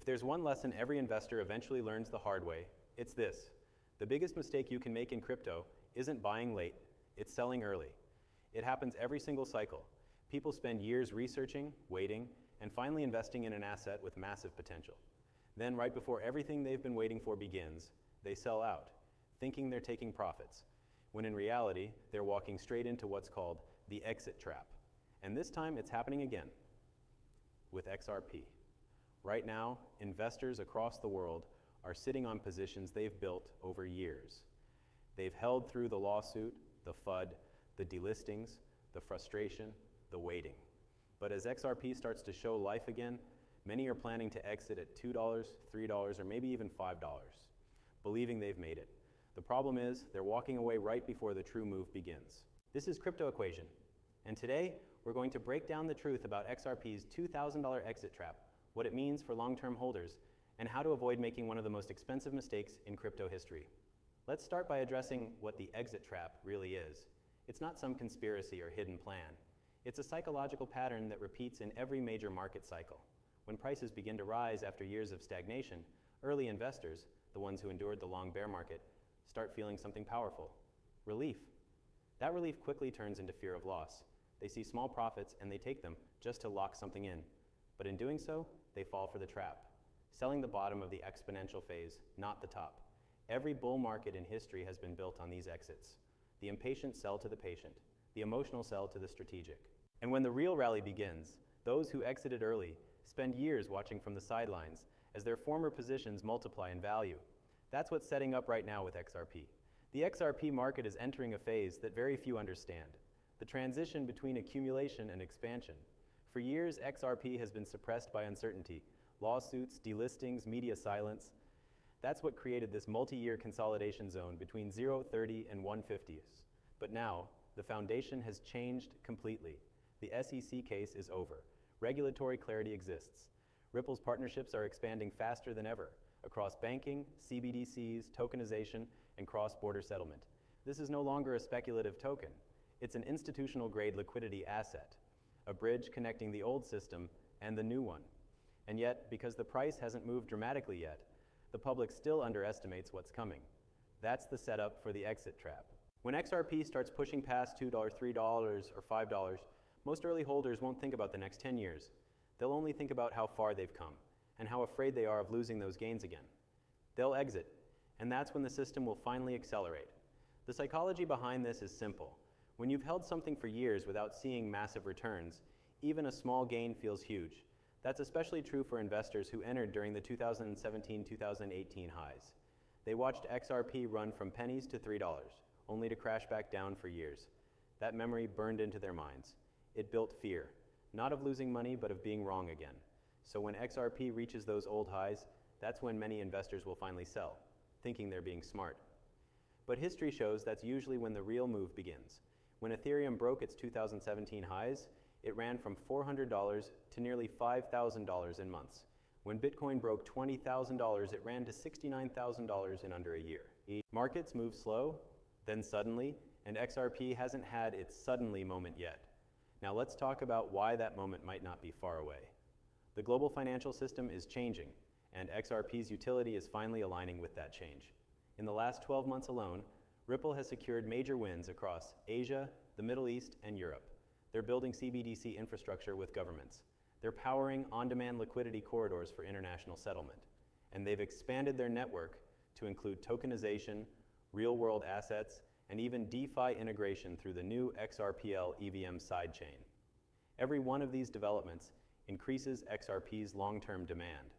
there's one lesson every investor eventually learns the hard way, it's this. The biggest mistake you can make in crypto isn't buying late, it's selling early. It happens every single cycle. People spend years researching, waiting, and finally investing in an asset with massive potential. Then, right before everything they've been waiting for begins, they sell out, thinking they're taking profits, when in reality, they're walking straight into what's called the exit trap. And this time, it's happening again with XRP. Right now, investors across the world are sitting on positions they've built over years. They've held through the lawsuit, the FUD, the delistings, the frustration, the waiting. But as XRP starts to show life again, many are planning to exit at $2, $3, or maybe even $5, believing they've made it. The problem is, they're walking away right before the true move begins. This is Crypto Equation, and today we're going to break down the truth about XRP's $2,000 exit trap, what it means for long-term holders, and how to avoid making one of the most expensive mistakes in crypto history. Let's start by addressing what the exit trap really is. It's not some conspiracy or hidden plan. It's a psychological pattern that repeats in every major market cycle. When prices begin to rise after years of stagnation, early investors, the ones who endured the long bear market, start feeling something powerful: relief. That relief quickly turns into fear of loss. They see small profits and they take them just to lock something in. But in doing so, they fall for the trap, selling the bottom of the exponential phase, not the top. Every bull market in history has been built on these exits. The impatient sell to the patient, the emotional sell to the strategic. And when the real rally begins, those who exited early spend years watching from the sidelines as their former positions multiply in value. That's what's setting up right now with XRP. The XRP market is entering a phase that very few understand, the transition between accumulation and expansion. For years, XRP has been suppressed by uncertainty, lawsuits, delistings, media silence. That's what created this multi-year consolidation zone between 0.30 and 150s. But now, the foundation has changed completely. The SEC case is over. Regulatory clarity exists. Ripple's partnerships are expanding faster than ever across banking, CBDCs, tokenization, and cross-border settlement. This is no longer a speculative token. It's an institutional-grade liquidity asset, a bridge connecting the old system and the new one. And yet, because the price hasn't moved dramatically yet, the public still underestimates what's coming. That's the setup for the exit trap. When XRP starts pushing past $2, $3, or $5, most early holders won't think about the next 10 years. They'll only think about how far they've come and how afraid they are of losing those gains again. They'll exit, and that's when the system will finally accelerate. The psychology behind this is simple. When you've held something for years without seeing massive returns, even a small gain feels huge. That's especially true for investors who entered during the 2017-2018 highs. They watched XRP run from pennies to $3, only to crash back down for years. That memory burned into their minds. It built fear, not of losing money, but of being wrong again. So when XRP reaches those old highs, that's when many investors will finally sell, thinking they're being smart. But history shows that's usually when the real move begins. When Ethereum broke its 2017 highs, it ran from $400 to nearly $5,000 in months. When Bitcoin broke $20,000, it ran to $69,000 in under a year. Markets move slow, then suddenly, and XRP hasn't had its suddenly moment yet. Now let's talk about why that moment might not be far away. The global financial system is changing, and XRP's utility is finally aligning with that change. In the last 12 months alone, Ripple has secured major wins across Asia, the Middle East, and Europe. They're building CBDC infrastructure with governments. They're powering on-demand liquidity corridors for international settlement. And they've expanded their network to include tokenization, real-world assets, and even DeFi integration through the new XRPL EVM sidechain. Every one of these developments increases XRP's long-term demand.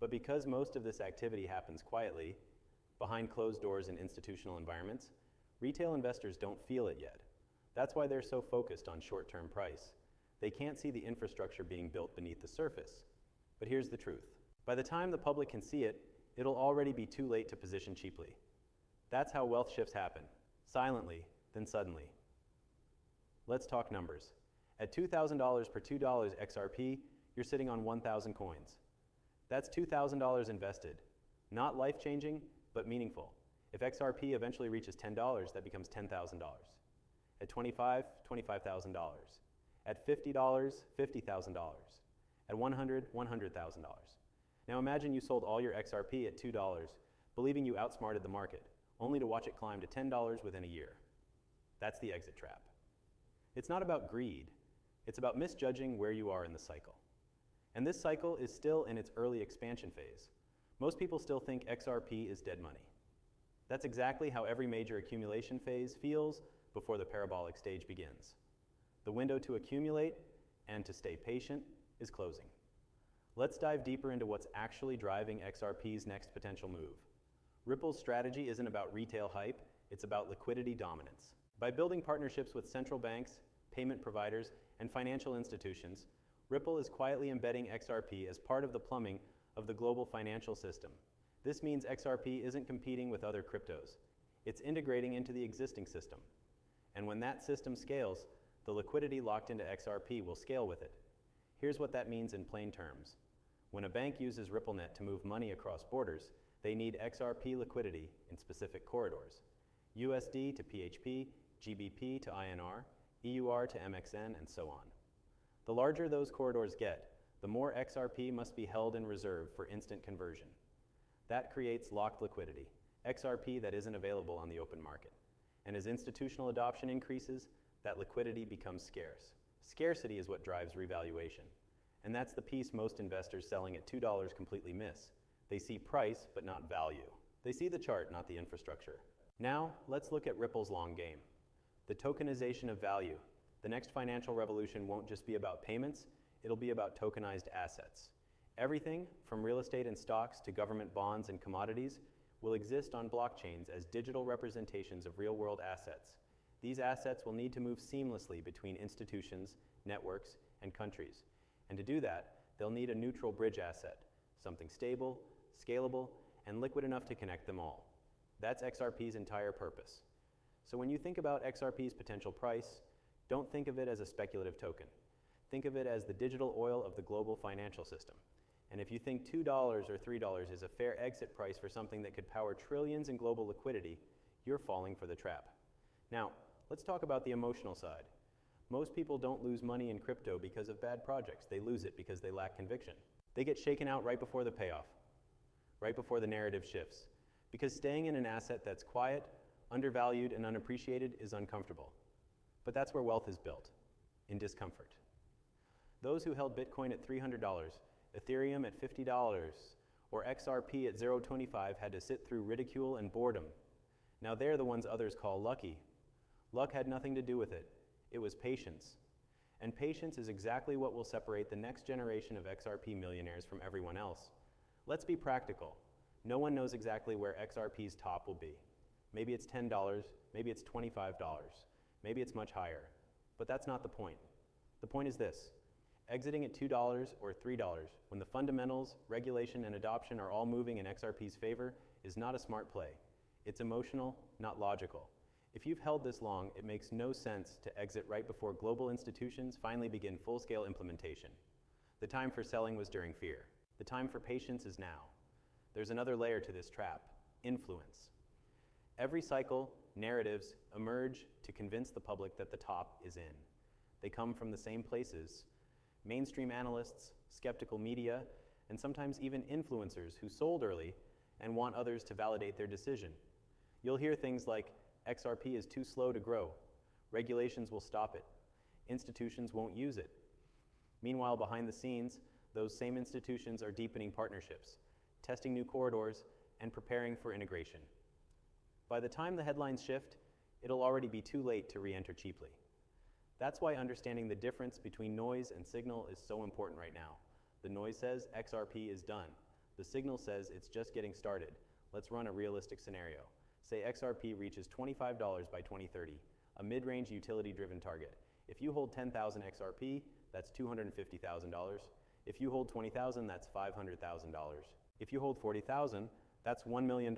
But because most of this activity happens quietly, behind closed doors in institutional environments, retail investors don't feel it yet. That's why they're so focused on short-term price. They can't see the infrastructure being built beneath the surface. But here's the truth. By the time the public can see it, it'll already be too late to position cheaply. That's how wealth shifts happen. Silently, then suddenly. Let's talk numbers. At $2,000 per $2 XRP, you're sitting on 1,000 coins. That's $2,000 invested. Not life-changing, but meaningful. If XRP eventually reaches $10, that becomes $10,000. At $25, $25,000. At $50, $50,000. At $100, $100,000. Now imagine you sold all your XRP at $2, believing you outsmarted the market, only to watch it climb to $10 within a year. That's the exit trap. It's not about greed. It's about misjudging where you are in the cycle. And this cycle is still in its early expansion phase. Most people still think XRP is dead money. That's exactly how every major accumulation phase feels before the parabolic stage begins. The window to accumulate and to stay patient is closing. Let's dive deeper into what's actually driving XRP's next potential move. Ripple's strategy isn't about retail hype, it's about liquidity dominance. By building partnerships with central banks, payment providers, and financial institutions, Ripple is quietly embedding XRP as part of the plumbing of the global financial system. This means XRP isn't competing with other cryptos. It's integrating into the existing system. And when that system scales, the liquidity locked into XRP will scale with it. Here's what that means in plain terms. When a bank uses RippleNet to move money across borders, they need XRP liquidity in specific corridors. USD to PHP, GBP to INR, EUR to MXN, and so on. The larger those corridors get, the more XRP must be held in reserve for instant conversion. That creates locked liquidity, XRP that isn't available on the open market. And as institutional adoption increases, that liquidity becomes scarce. Scarcity is what drives revaluation. And that's the piece most investors selling at $2 completely miss. They see price, but not value. They see the chart, not the infrastructure. Now, let's look at Ripple's long game. The tokenization of value. The next financial revolution won't just be about payments, it'll be about tokenized assets. Everything, from real estate and stocks to government bonds and commodities, will exist on blockchains as digital representations of real-world assets. These assets will need to move seamlessly between institutions, networks, and countries. And to do that, they'll need a neutral bridge asset, something stable, scalable, and liquid enough to connect them all. That's XRP's entire purpose. So when you think about XRP's potential price, don't think of it as a speculative token. Think of it as the digital oil of the global financial system. And if you think $2 or $3 is a fair exit price for something that could power trillions in global liquidity, you're falling for the trap. Now, let's talk about the emotional side. Most people don't lose money in crypto because of bad projects. They lose it because they lack conviction. They get shaken out right before the payoff, right before the narrative shifts. Because staying in an asset that's quiet, undervalued, and unappreciated is uncomfortable. But that's where wealth is built, in discomfort. Those who held Bitcoin at $300, Ethereum at $50, or XRP at 0.25 had to sit through ridicule and boredom. Now they're the ones others call lucky. Luck had nothing to do with it. It was patience. And patience is exactly what will separate the next generation of XRP millionaires from everyone else. Let's be practical. No one knows exactly where XRP's top will be. Maybe it's $10, maybe it's $25, maybe it's much higher. But that's not the point. The point is this. Exiting at $2 or $3 when the fundamentals, regulation, and adoption are all moving in XRP's favor is not a smart play. It's emotional, not logical. If you've held this long, it makes no sense to exit right before global institutions finally begin full-scale implementation. The time for selling was during fear. The time for patience is now. There's another layer to this trap: influence. Every cycle, narratives emerge to convince the public that the top is in. They come from the same places: mainstream analysts, skeptical media, and sometimes even influencers who sold early and want others to validate their decision. You'll hear things like, XRP is too slow to grow. Regulations will stop it. Institutions won't use it. Meanwhile, behind the scenes, those same institutions are deepening partnerships, testing new corridors, and preparing for integration. By the time the headlines shift, it'll already be too late to re-enter cheaply. That's why understanding the difference between noise and signal is so important right now. The noise says XRP is done. The signal says it's just getting started. Let's run a realistic scenario. Say XRP reaches $25 by 2030, a mid-range utility-driven target. If you hold 10,000 XRP, that's $250,000. If you hold 20,000, that's $500,000. If you hold 40,000, that's $1 million.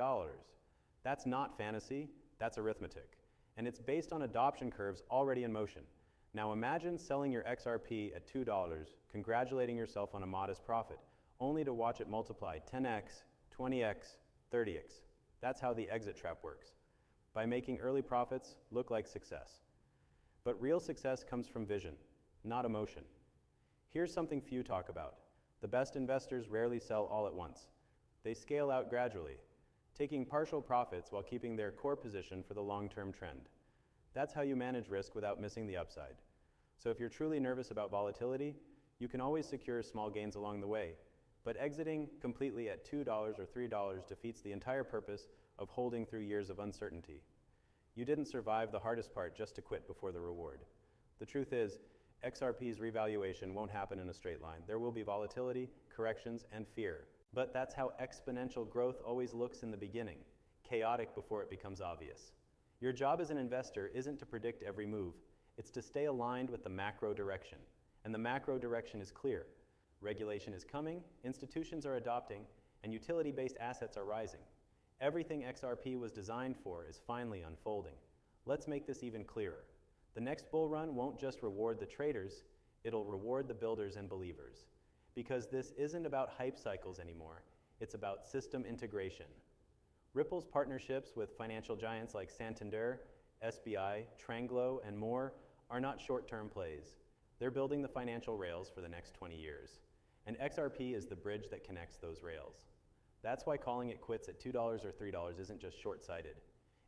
That's not fantasy, that's arithmetic. And it's based on adoption curves already in motion. Now imagine selling your XRP at $2, congratulating yourself on a modest profit, only to watch it multiply 10x, 20x, 30x. That's how the exit trap works, by making early profits look like success. But real success comes from vision, not emotion. Here's something few talk about: The best investors rarely sell all at once. They scale out gradually, taking partial profits while keeping their core position for the long-term trend. That's how you manage risk without missing the upside. So if you're truly nervous about volatility, you can always secure small gains along the way, but exiting completely at $2 or $3 defeats the entire purpose of holding through years of uncertainty. You didn't survive the hardest part just to quit before the reward. The truth is, XRP's revaluation won't happen in a straight line. There will be volatility, corrections, and fear. But that's how exponential growth always looks in the beginning, chaotic before it becomes obvious. Your job as an investor isn't to predict every move. It's to stay aligned with the macro direction. And the macro direction is clear. Regulation is coming, institutions are adopting, and utility-based assets are rising. Everything XRP was designed for is finally unfolding. Let's make this even clearer. The next bull run won't just reward the traders, it'll reward the builders and believers. Because this isn't about hype cycles anymore, it's about system integration. Ripple's partnerships with financial giants like Santander, SBI, Tranglo, and more are not short-term plays. They're building the financial rails for the next 20 years. And XRP is the bridge that connects those rails. That's why calling it quits at $2 or $3 isn't just short-sighted.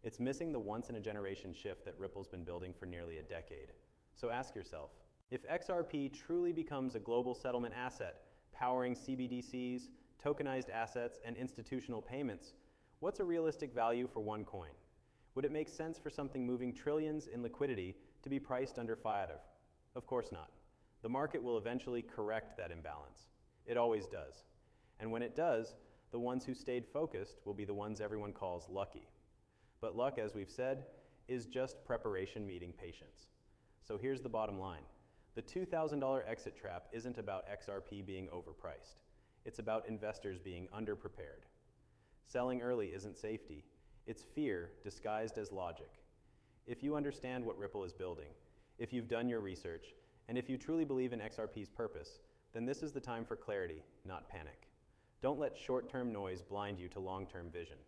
It's missing the once-in-a-generation shift that Ripple's been building for nearly a decade. So ask yourself, if XRP truly becomes a global settlement asset, powering CBDCs, tokenized assets, and institutional payments, what's a realistic value for one coin? Would it make sense for something moving trillions in liquidity to be priced under fiat? Of course not. The market will eventually correct that imbalance. It always does. And when it does, the ones who stayed focused will be the ones everyone calls lucky. But luck, as we've said, is just preparation meeting patience. So here's the bottom line. The $2,000 exit trap isn't about XRP being overpriced. It's about investors being underprepared. Selling early isn't safety. It's fear disguised as logic. If you understand what Ripple is building, if you've done your research, and if you truly believe in XRP's purpose, then this is the time for clarity, not panic. Don't let short-term noise blind you to long-term vision.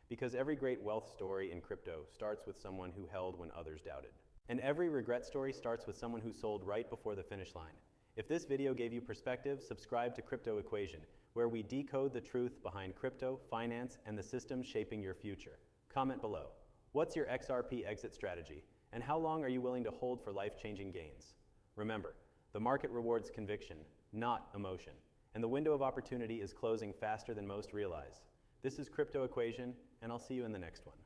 Because every great wealth story in crypto starts with someone who held when others doubted. And every regret story starts with someone who sold right before the finish line. If this video gave you perspective, subscribe to Crypto Equation, where we decode the truth behind crypto, finance, and the systems shaping your future. Comment below. What's your XRP exit strategy? And how long are you willing to hold for life-changing gains? Remember, the market rewards conviction, not emotion. And the window of opportunity is closing faster than most realize. This is Crypto Equation, and I'll see you in the next one.